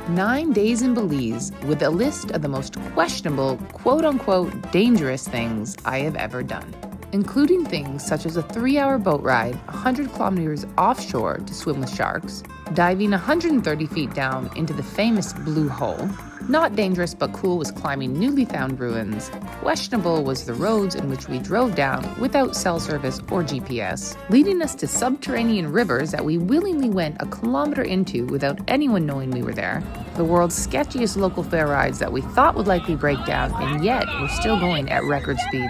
9 days in Belize with a list of the most questionable, quote-unquote, dangerous things I have ever done, including things such as a 3-hour boat ride 100 kilometers offshore to swim with sharks, diving 130 feet down into the famous Blue Hole. Not dangerous but cool was climbing newly found ruins. Questionable was the roads in which we drove down without cell service or GPS, leading us to subterranean rivers that we willingly went a kilometer into without anyone knowing we were there. The world's sketchiest local fair rides that we thought would likely break down, and yet we're still going at record speed.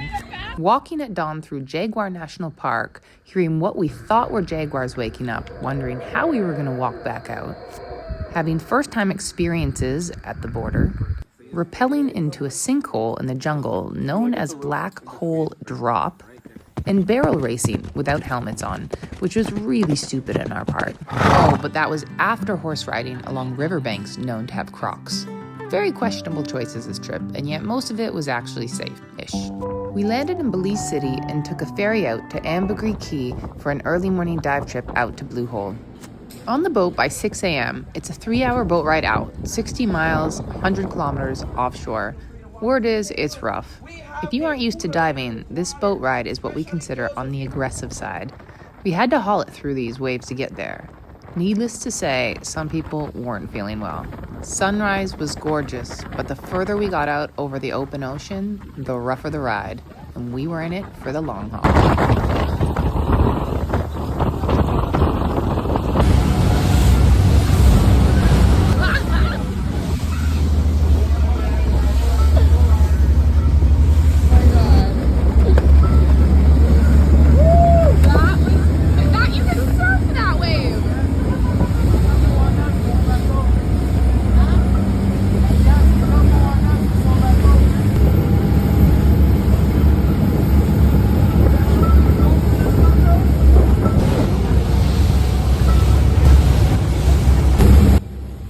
Walking at dawn through Jaguar National Park, hearing what we thought were jaguars waking up, wondering how we were going to walk back out. Having first-time experiences at the border, repelling into a sinkhole in the jungle known as Black Hole Drop, and barrel racing without helmets on, which was really stupid on our part. Oh, but that was after horse riding along riverbanks known to have crocs. Very questionable choices this trip, and yet most of it was actually safe-ish. We landed in Belize City and took a ferry out to Moon Caye for an early morning dive trip out to Blue Hole. On the boat by 6 a.m., it's a 3-hour boat ride out, 60 miles, 100 kilometers offshore. Word is, it's rough. If you aren't used to diving, this boat ride is what we consider on the aggressive side. We had to haul it through these waves to get there. Needless to say, some people weren't feeling well. Sunrise was gorgeous, but the further we got out over the open ocean, the rougher the ride, and we were in it for the long haul.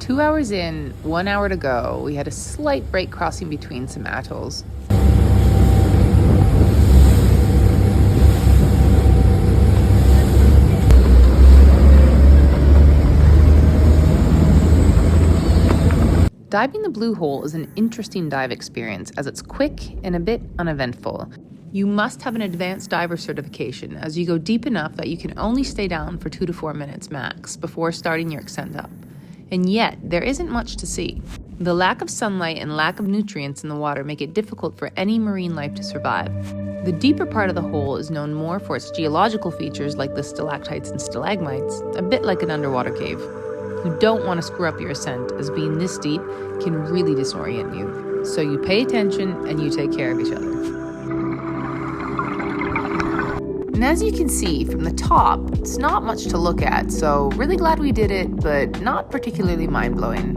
2 hours in, 1 hour to go, we had a slight break crossing between some atolls. Diving the Blue Hole is an interesting dive experience as it's quick and a bit uneventful. You must have an advanced diver certification as you go deep enough that you can only stay down for 2 to 4 minutes max before starting your ascent up. And yet, there isn't much to see. The lack of sunlight and lack of nutrients in the water make it difficult for any marine life to survive. The deeper part of the hole is known more for its geological features like the stalactites and stalagmites, a bit like an underwater cave. You don't want to screw up your ascent, as being this deep can really disorient you. So you pay attention and you take care of each other. And as you can see from the top, it's not much to look at, so really glad we did it, but not particularly mind-blowing.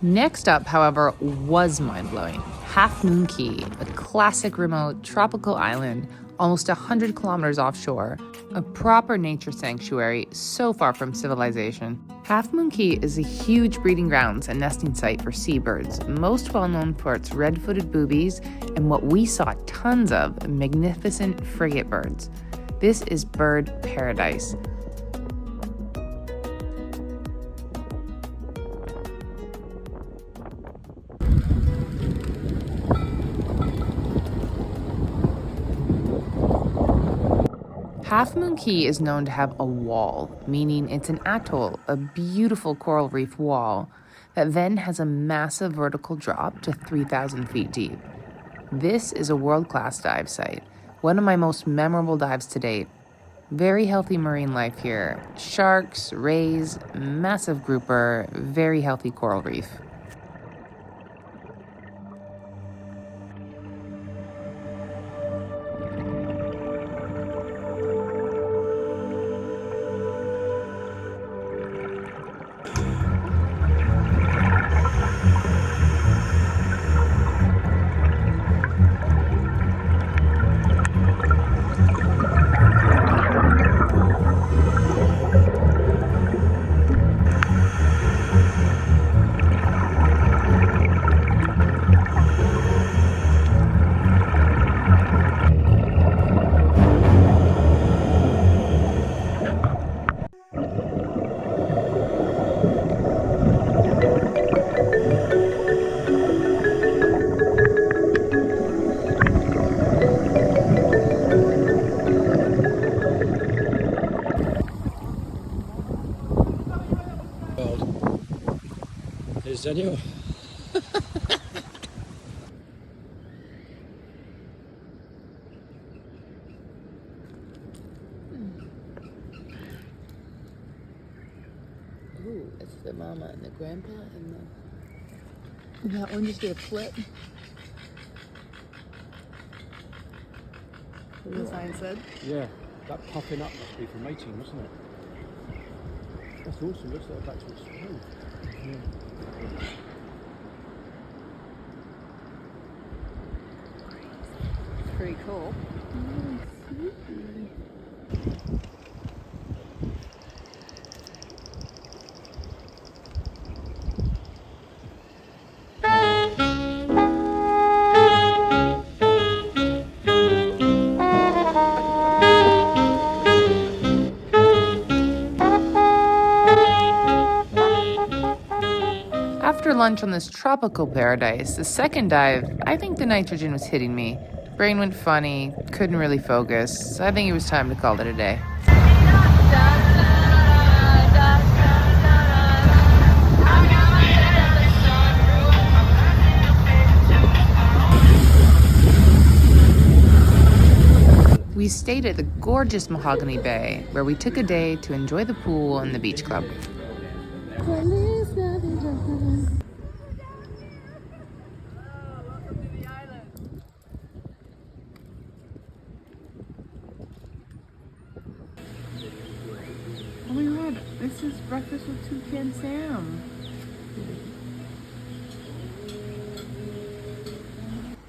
Next up, however, was mind-blowing. Moon Caye, a classic remote tropical island almost 100 kilometers offshore, a proper nature sanctuary so far from civilization. Moon Caye is a huge breeding grounds and nesting site for seabirds, most well known for its red-footed boobies and what we saw tons of, magnificent frigate birds. This is bird paradise. Moon Caye is known to have a wall, meaning it's an atoll, a beautiful coral reef wall, that then has a massive vertical drop to 3,000 feet deep. This is a world-class dive site, one of my most memorable dives to date. Very healthy marine life here. Sharks, rays, massive grouper, very healthy coral reef. serio. Ooh, it's the mama and the grandpa and that one just did a flip. What the sign said? Yeah, that popping up must be from mating, mustn't it? That's awesome, looks like back to its home. Yeah. Pretty cool. After lunch on this tropical paradise, the second dive, I think the nitrogen was hitting me. Brain went funny, couldn't really focus. I think it was time to call it a day. We stayed at the gorgeous Mahogany Bay, where we took a day to enjoy the pool and the beach club. Oh my god, this is breakfast with Toucan Sam.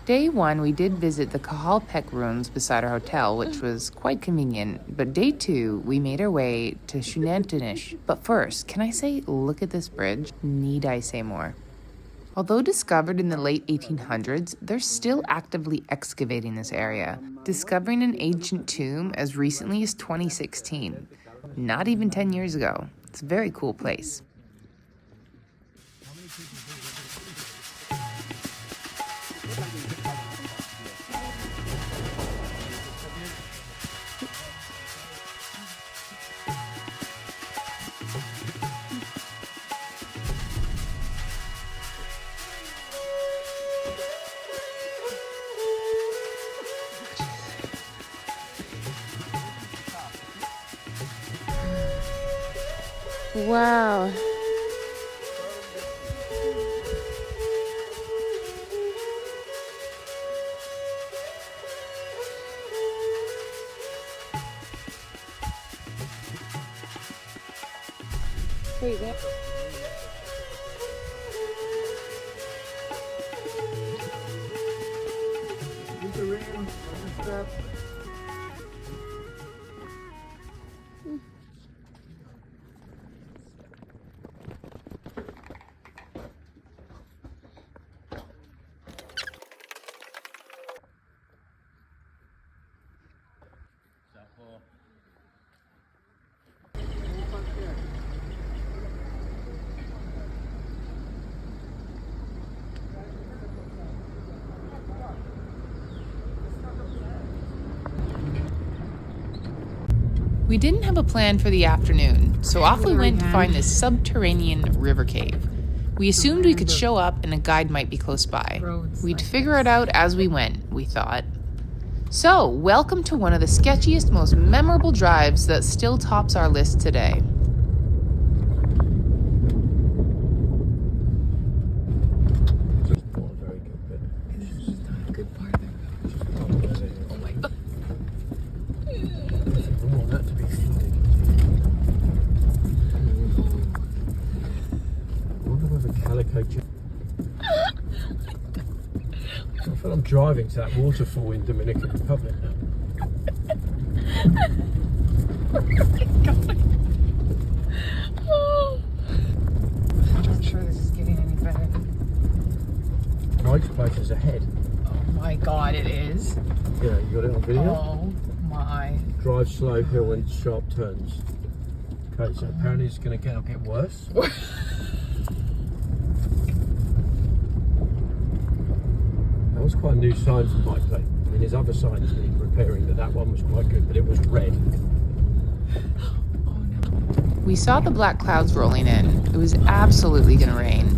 Day one, we did visit the Cahalpec ruins beside our hotel, which was quite convenient. But day two, we made our way to Shunantinish. But first, can I say, look at this bridge? Need I say more? Although discovered in the late 1800s, they're still actively excavating this area, discovering an ancient tomb as recently as 2016. Not even 10 years ago. It's a very cool place. Wow. Wait, that... We didn't have a plan for the afternoon, so off we went to find this subterranean river cave. We assumed we could show up and a guide might be close by. We'd figure it out as we went, we thought. So, welcome to one of the sketchiest, most memorable drives that still tops our list today. I feel I'm driving to that waterfall in Dominican Republic now. Oh. I'm not sure this is getting any better. Mike's place is ahead. Oh my god, it is. Yeah, you got it on video? Oh my. Drive slow hill and sharp turns. Okay, so apparently it's going to get worse. That was quite a new sign for Mike though. I mean, his other signs need repairing, but that one was quite good, but it was red. Oh no. We saw the black clouds rolling in. It was absolutely gonna rain.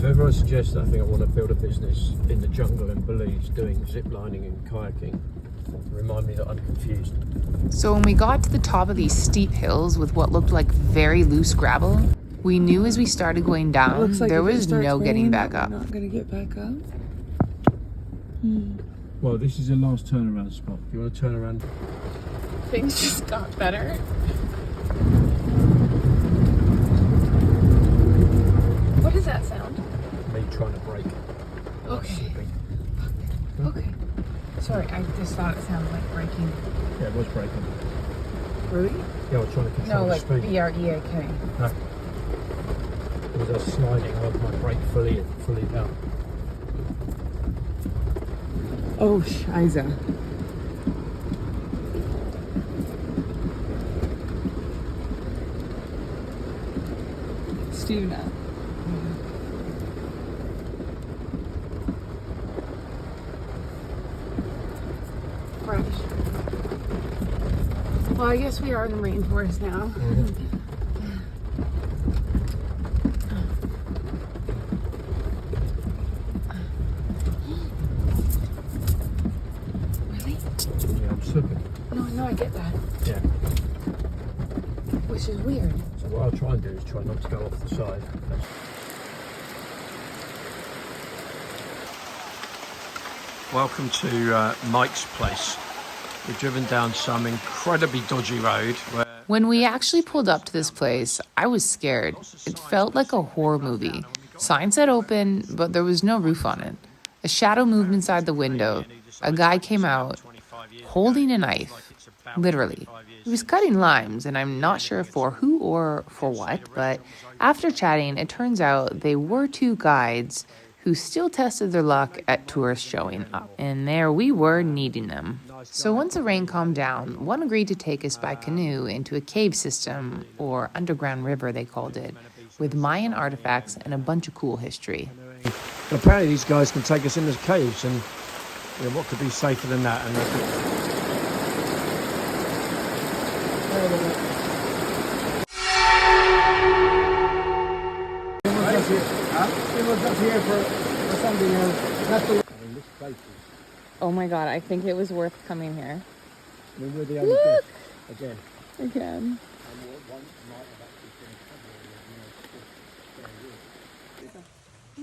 Whenever I suggest that, I think I want to build a business in the jungle in Belize doing zip lining and kayaking. Remind me that I'm confused. So when we got to the top of these steep hills with what looked like very loose gravel, we knew as we started going down, there was no getting back up. We're not gonna get back up. Well, this is the last turnaround spot. You want to turn around? Things just got better. What does that sound? Me trying to brake. Okay. Okay. Sorry, I just thought it sounded like braking. Yeah, it was braking. Really? Yeah, I was trying to control No, the like speed. B-R-E-A-K. No. It was us sliding. I had my brake fully down. Oh, Scheiße. Stuna. Fresh. Well, I guess we are in the rainforest now. Really? Yeah, I'm slipping. No, I get that. Yeah. Which is weird. So what I'll try and do is try not to go off the side. Welcome to Mike's place. We've driven down some incredibly dodgy road where... When we actually pulled up to this place, I was scared. It felt like a horror movie. Sign said open, but there was no roof on it. A shadow moved inside the window. A guy came out holding a knife, literally. He was cutting limes, and I'm not sure for who or for what, but after chatting, it turns out they were two guides who still tested their luck at tourists showing up. And there we were needing them. So once the rain calmed down, one agreed to take us by canoe into a cave system, or underground river they called it, with Mayan artifacts and a bunch of cool history. Apparently these guys can take us in the caves, and what could be safer than that? And It was up here for something else. Not to... I mean, this place is... Oh my god, I think it was worth coming here. I mean, we're the only Look! again. Again.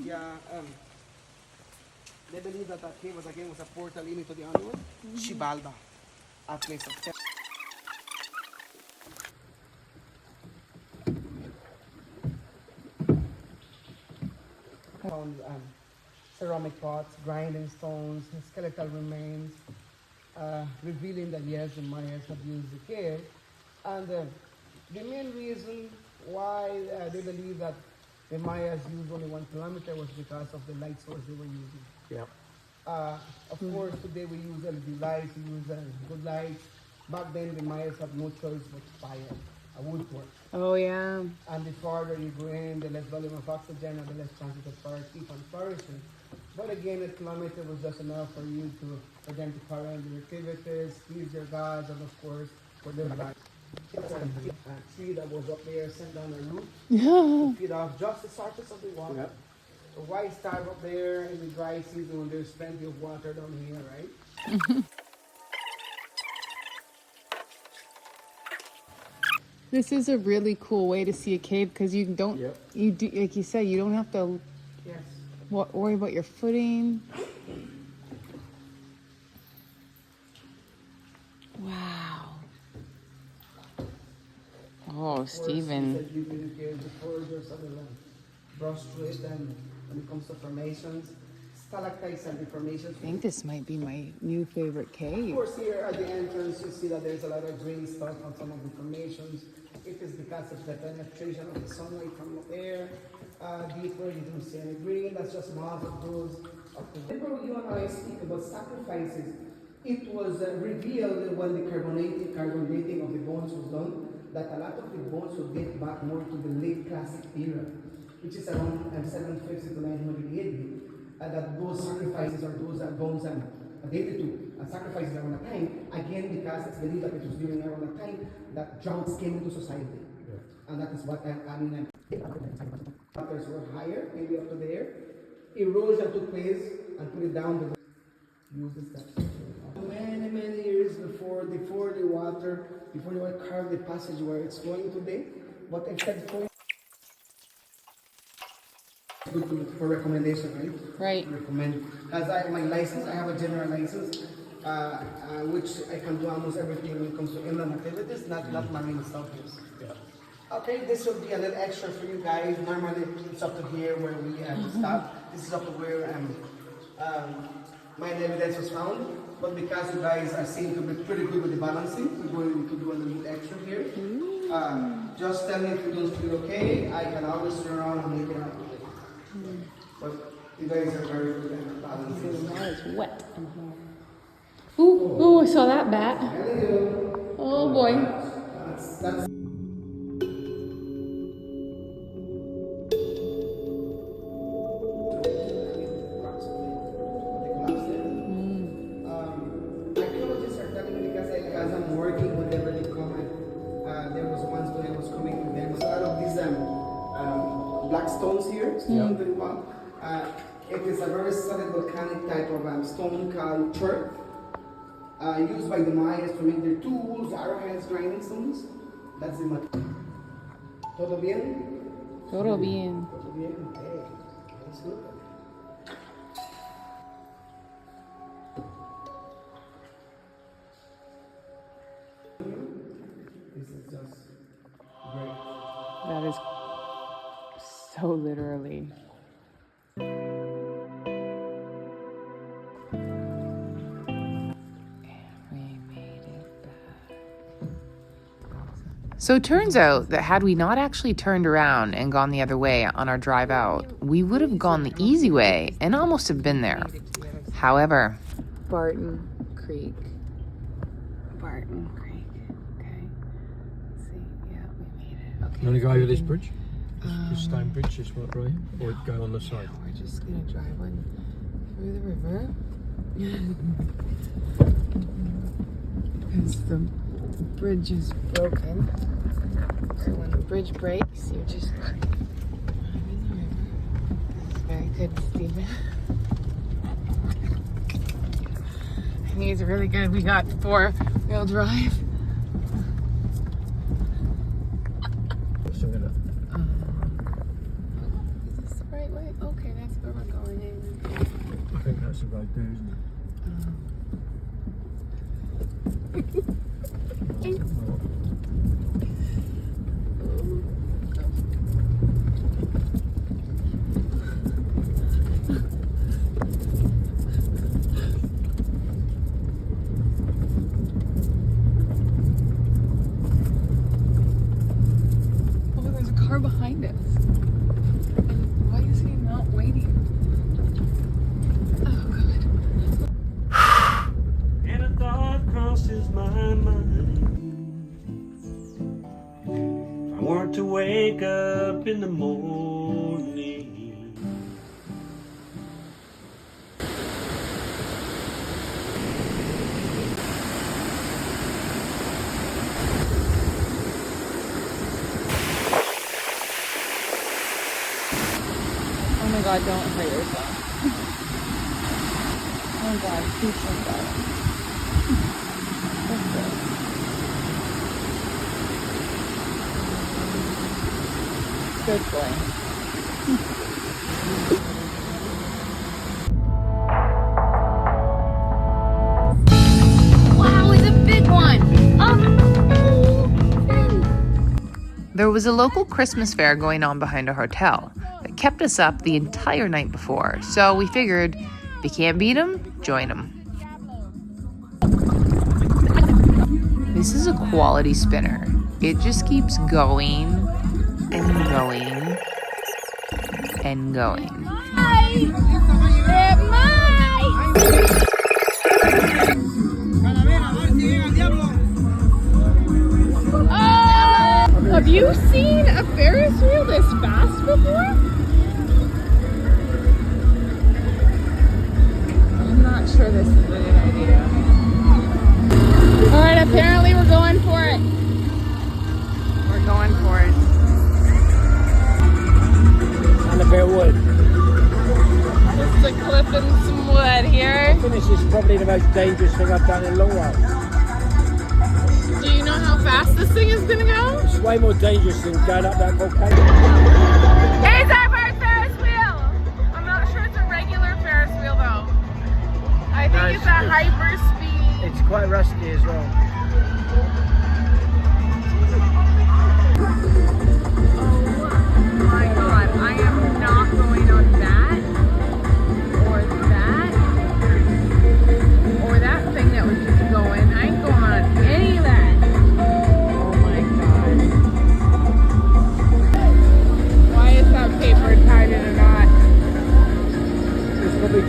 Yeah, they believe that that cave was a portal leading to the underworld. Xibalba, a place of terror. Found ceramic pots, grinding stones, skeletal remains, revealing that yes, the Mayas have used the cave. And the main reason why they believe that the Mayas used only 1 kilometer was because of the light source they were using. Yeah. Of course, today we use LED lights, we use good lights. Back then, the Mayas had no choice but fire, a wood torch. Oh yeah. And the farther you go in, the less volume of oxygen and the less chances of fire keep on flourishing. But again, a kilometer was just enough for them to carry on their activities, please their gods, and of course, for their lives. A tree that was up there sent down a root to feed off just the surface of the water. Yep. So why starve up there in the dry season when there's plenty of water down here, right? This is a really cool way to see a cave because you don't, you do, like you said, you don't have to Yes. worry about your footing. Wow. Oh, Stephen. That you can give the foragers of the land. Brush through it, and when it comes to formations, stalactites and deformations. I think this might be my new favorite Of cave. course, here at the entrance, you see that there's a lot of green stuff on some of the formations. It is because of the penetration of the sunlight from up there. Deeper, you don't see any green. That's just moss of those. Remember, you and I speak about sacrifices. It was revealed when the carbon dating of the bones was done that a lot of the bones will date back more to the late classic era, which is around 750 to 900 AD. That those sacrifices or those bones are dated to sacrifices around that time, again because it's believed that it was during around that time that droughts came into society. And that is what I mean. Waters were higher, maybe up to there. Erosion took place and put it down to the many years before the water carved the passage where it's flowing today. But instead of flowing, good for recommendation, right? Right. Recommend. As I have my license, I have a general license, which I can do almost everything when it comes to inland activities, not marine stuff. Yeah. Okay, this will be a little extra for you guys. Normally, it's up to here where we stop. This is up to where my evidence was found. But because you guys are seem to be pretty good with the balancing, we're going to do a little bit extra here. Just tell me if you don't feel okay. I can always turn around and make it happen. But you guys are very good at balancing. Now it's wet in here. Ooh, I saw that bat. Oh boy. That's archaeologists are telling me because as I'm working with them really comment, there was once when I was coming to them, was out of these black stones here, still very well. It is a very solid volcanic type of stone called chert, used by the Mayas to make their tools, arrowheads, grinding stones. That's the material. Todo bien? Todo bien. Todo bien. Hey, that's good. This is just great. That is so literally. So it turns out that had we not actually turned around and gone the other way on our drive out, we would have gone the easy way and almost have been there. However, Barton Creek. Barton Creek. Okay. Let's see. Yeah, we made it. Okay. You want to go over this bridge? This stone bridge, this one right here? Or go on the side? We're just gonna drive one through the river. Because the bridge is broken. So when the bridge breaks, you're just driving the river. This is very good, Stephen. I think it's really good. We got 4-wheel drive. So I'm gonna... Is this the right way? Okay, that's where we're going in. I think that's the road there, isn't it? Oh, there's a car behind us. Why is he not waiting? Oh, God. And a thought crosses my mind. If I weren't to wake up in the morning. Oh my God, don't hurt yourself. Oh God, please don't die. What's this? Good boy. Wow, it's a big one! there was a local Christmas fair going on behind our hotel that kept us up the entire night before. So we figured, if you can't beat them, join them. This is a quality spinner. It just keeps going and going and going. Have you seen a Ferris wheel this fast before? I'm not sure this is a good idea. Alright, apparently we're going for it. We're going for it. wood. Just a clip and some wood here. I think this is probably the most dangerous thing I've done in a long while. Do you know how fast this thing is gonna go? It's way more dangerous than going up that volcano. Here's our first Ferris wheel. I'm not sure it's a regular Ferris wheel though. I think it's a hyper speed. It's quite rusty as well. Oh my god, I am not going on that or that or that thing that was just going. I ain't going on any of that. Oh my god. Why is that paper tied in a knot? It's probably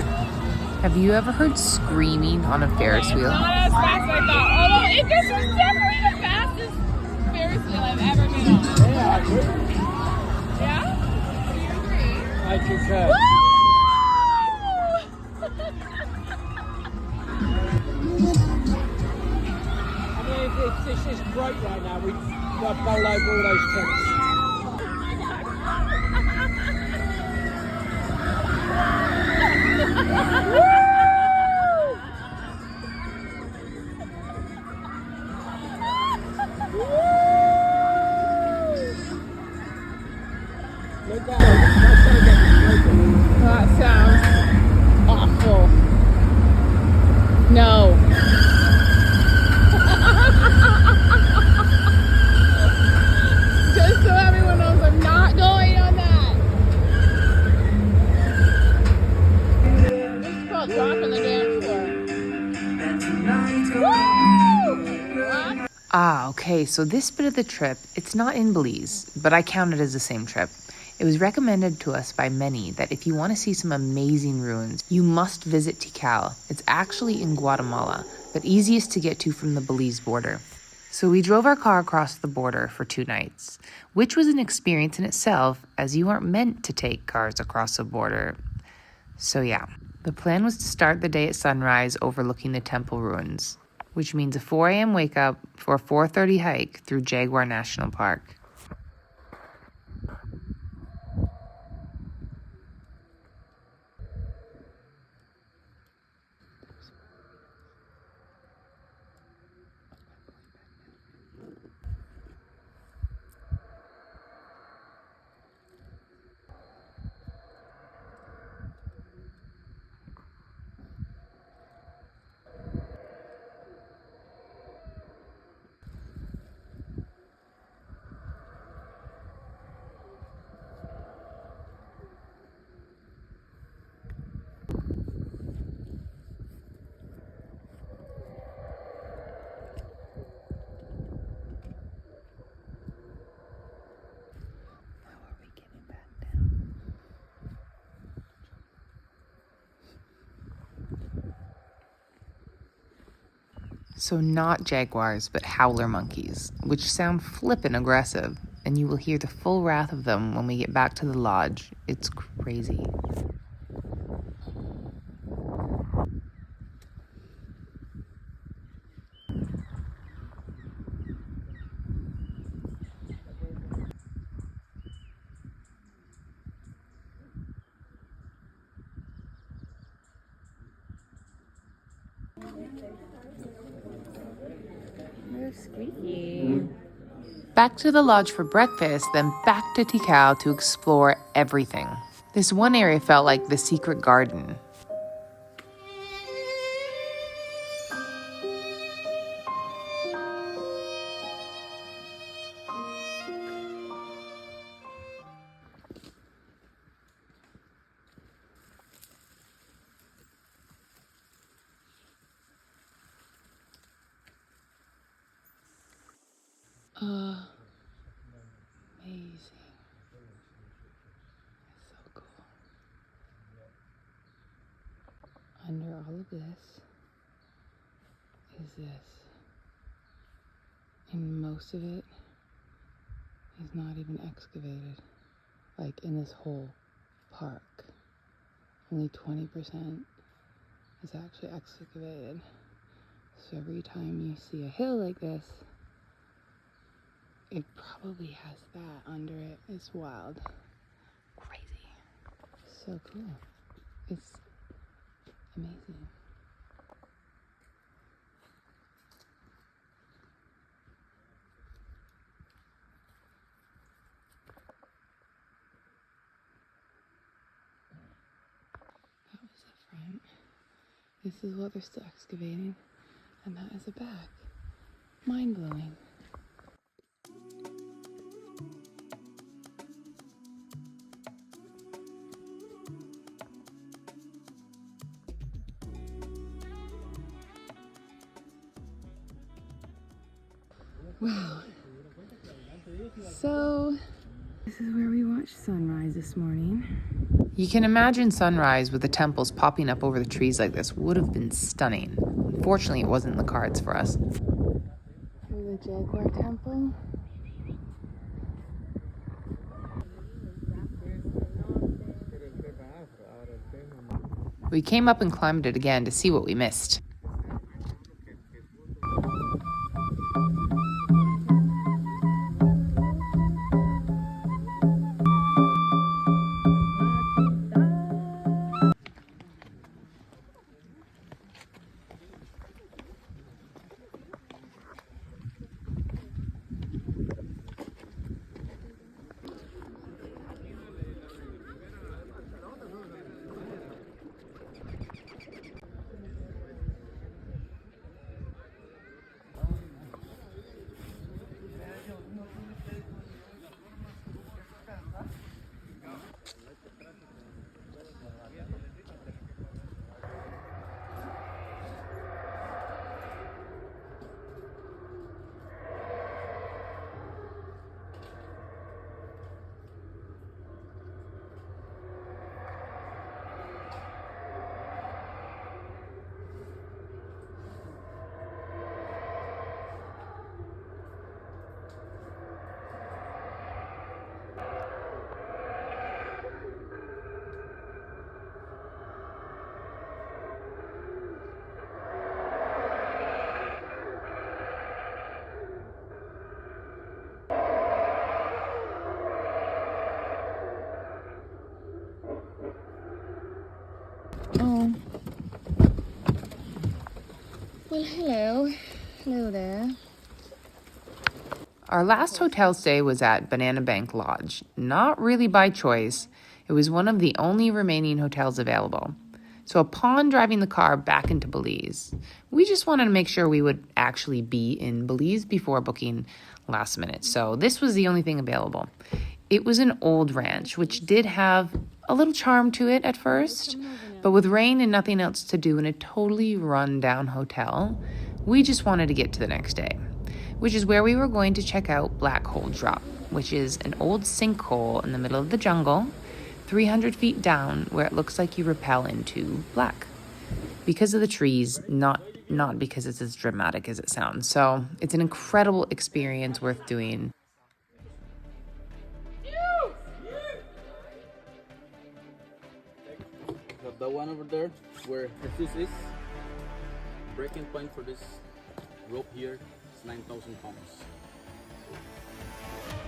Have you ever heard screaming on a Ferris wheel? Not as fast as I thought. Although this was definitely the fastest Ferris wheel I've ever been on. yeah, I agree. Yeah? Do you agree? I concur. Woo! I mean, if this is great right now, we've got to bowl over all those tents. Look out. That sounds awful. No. Just so everyone knows, I'm not going on that. It's called rocking the dance floor. Woo! Ah, okay, so this bit of the trip, it's not in Belize, but I count it as the same trip. It was recommended to us by many that if you want to see some amazing ruins, you must visit Tikal. It's actually in Guatemala, but easiest to get to from the Belize border. So we drove our car across the border for 2 nights, which was an experience in itself, as you aren't meant to take cars across the border. So yeah, the plan was to start the day at sunrise overlooking the temple ruins, which means a 4 a.m. wake up for a 4:30 hike through Jaguar National Park. So not jaguars, but howler monkeys, which sound flippin' aggressive, and you will hear the full wrath of them when we get back to the lodge. It's crazy. Squeaky. Back to the lodge for breakfast, then back to Tikal to explore everything. This one area felt like the secret garden. Amazing. So cool. Under all of this is this. And most of it is not even excavated. Like in this whole park, only 20% is actually excavated. So every time you see a hill like this, it probably has that under it. It's wild. Crazy. so cool. It's amazing. That was the front. This is what they're still excavating, and that is the back. Mind blowing. Wow. So, this is where we watched sunrise this morning. You can imagine sunrise with the temples popping up over the trees like this would have been stunning. Unfortunately, it wasn't in the cards for us. The jaguar temple. We came up and climbed it again to see what we missed. Oh. Well, hello. Hello there. Our last hotel stay was at Banana Bank Lodge. Not really by choice. It was one of the only remaining hotels available. So upon driving the car back into Belize, we just wanted to make sure we would actually be in Belize before booking last minute. So this was the only thing available. It was an old ranch, which did have a little charm to it at first, but with rain and nothing else to do in a totally run-down hotel, we just wanted to get to the next day, which is where we were going to check out Black Hole Drop, which is an old sinkhole in the middle of the jungle, 300 feet down, where it looks like you rappel into black. Because of the trees, not because it's as dramatic as it sounds. So it's an incredible experience worth doing. The one over there where Jesus is, breaking point for this rope here is 9,000 pounds.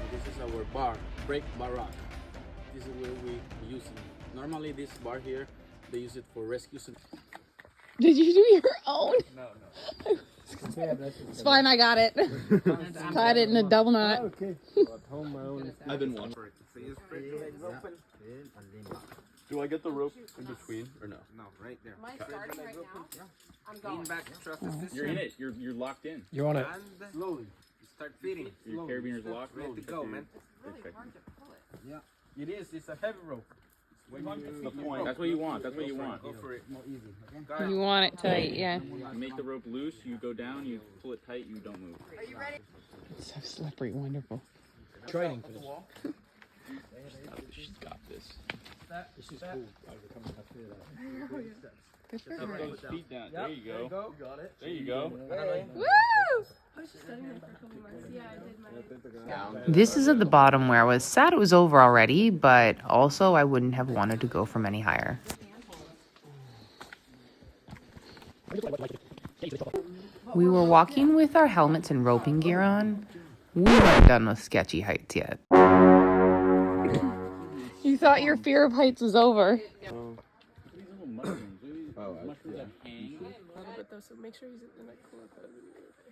And this is our bar, break bar rock. This is where we use it. Normally this bar here, they use it for rescues. Did you do your own? No. It's fine, I got it. Tied it in a double knot. Okay. I've been one. Do I get the rope in between or no? No, right there. Am I starting right now? Yeah. I'm going. Lean back, trust the system. You're in it. You're locked in. You're on it. And slowly. Start feeding. Your carabiners locked. Ready to go, man. It's really hard to pull it. Yeah. It is. It's a heavy rope. The point. That's what you want. That's what you want. Go for it. More easy. Okay? You want it tight, yeah. You make the rope loose. You go down. You pull it tight. You don't move. Are you ready? It's so slippery, wonderful. Training for this. She's got this. This is cool. Good for Put her. those feet down. There you go. Go. Got it. There you go. Woo! I was just studying there for a couple months. Yeah, I did my. This is at the bottom where I was sad it was over already, but also I wouldn't have wanted to go from any higher. We were walking with our helmets and roping gear on. We weren't done with sketchy heights yet. You thought your fear of heights was over. These little mushrooms. Mushrooms that hang. But though, so make sure he's in a cool pose.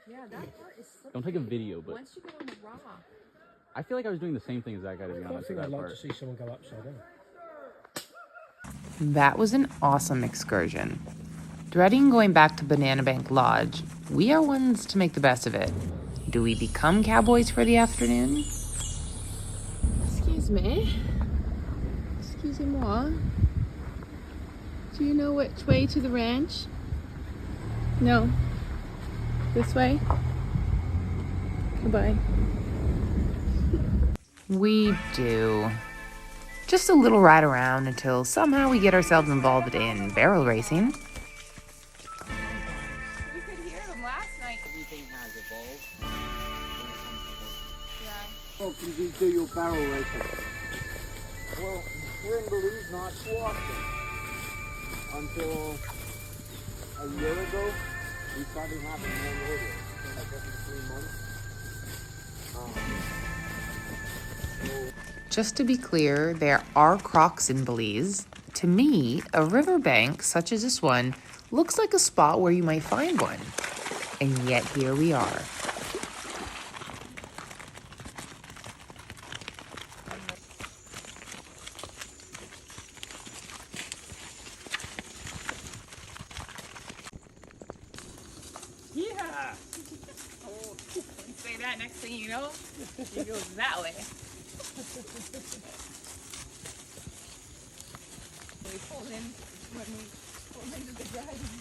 Yeah, that part is so Don't take a video, but once you get on the rock. I feel like I was doing the same thing as that guy, to be I honest. think With I'd that like to part. see someone go upside down. That was an awesome excursion. Dreading going back to Banana Bank Lodge, we are ones to make the best of it. Do we become cowboys for the afternoon? Excuse me. Excusez-moi. Do you know which way to the ranch? No. This way? Goodbye. We do. Just a little ride around until somehow we get ourselves involved in barrel racing. We could hear them last night. Everything has evolved. Yeah. Oh, can you do your barrel racing? Well, here in Belize, not too often. Until a year ago, we started having more rodeo. Like every 3 months. Just to be clear, there are crocs in Belize. To me, a riverbank such as this one looks like a spot where you might find one. And yet here we are. Yeah. Oh, say that. Next thing you know, he goes that way. We pulled in when we pulled into the driving.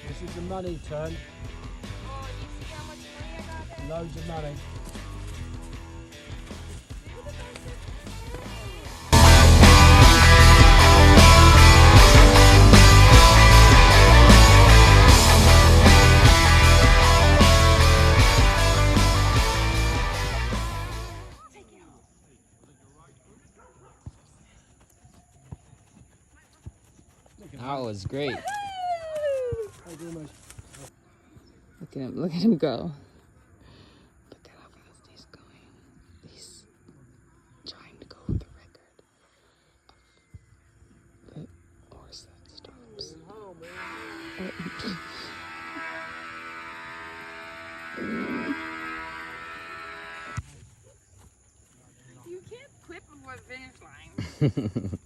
This is the money turn. Oh, you see how much money I got there? Loads of money. That was great. Look at him go. Look at how fast he's going. He's trying to go with the record of the horse that stops. You can't quit before the finish line.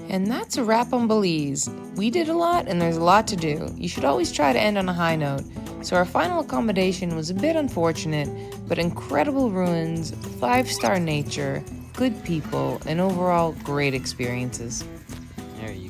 And that's a wrap on Belize. We did a lot and there's a lot to do. You should always try to end on a high note. So our final accommodation was a bit unfortunate, but incredible ruins, 5-star nature, good people, and overall great experiences. There you